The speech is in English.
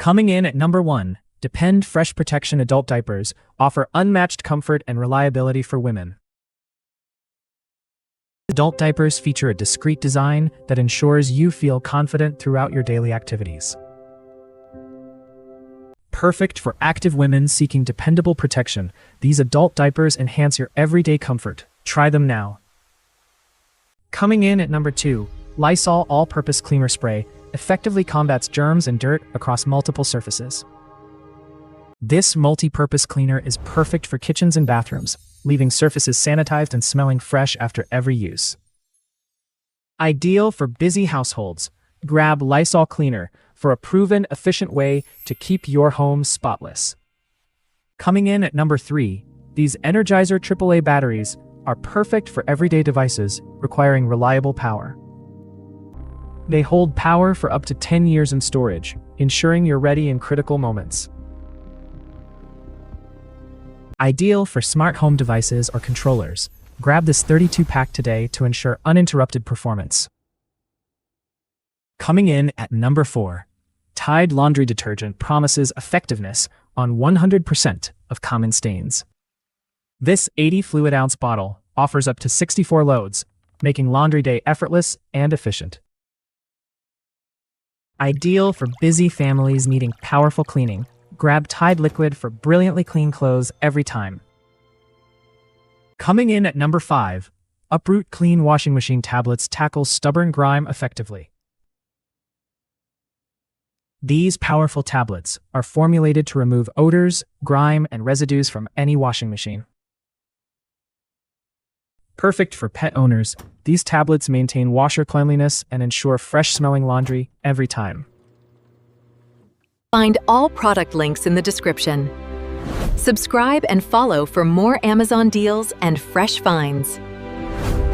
Coming in at number 1, Depend Fresh Protection Adult Diapers offer unmatched comfort and reliability for women. Adult diapers feature a discreet design that ensures you feel confident throughout your daily activities. Perfect for active women seeking dependable protection, these adult diapers enhance your everyday comfort. Try them now. Coming in at number 2, Lysol All-Purpose Cleaner Spray effectively combats germs and dirt across multiple surfaces. This multi-purpose cleaner is perfect for kitchens and bathrooms, leaving surfaces sanitized and smelling fresh after every use. Ideal for busy households, grab Lysol Cleaner for a proven, efficient way to keep your home spotless. Coming in at number 3, these Energizer AAA batteries are perfect for everyday devices requiring reliable power. They hold power for up to 10 years in storage, ensuring you're ready in critical moments. Ideal for smart home devices or controllers, grab this 32-pack today to ensure uninterrupted performance. Coming in at number 4, Tide Laundry Detergent promises effectiveness on 100% of common stains. This 80 fluid ounce bottle offers up to 64 loads, making laundry day effortless and efficient. Ideal for busy families needing powerful cleaning, grab Tide Liquid for brilliantly clean clothes every time. Coming in at number 5, Uproot Clean Washing Machine Tablets tackles stubborn grime effectively. These powerful tablets are formulated to remove odors, grime, and residues from any washing machine. Perfect for pet owners, these tablets maintain washer cleanliness and ensure fresh-smelling laundry every time. Find all product links in the description. Subscribe and follow for more Amazon deals and fresh finds.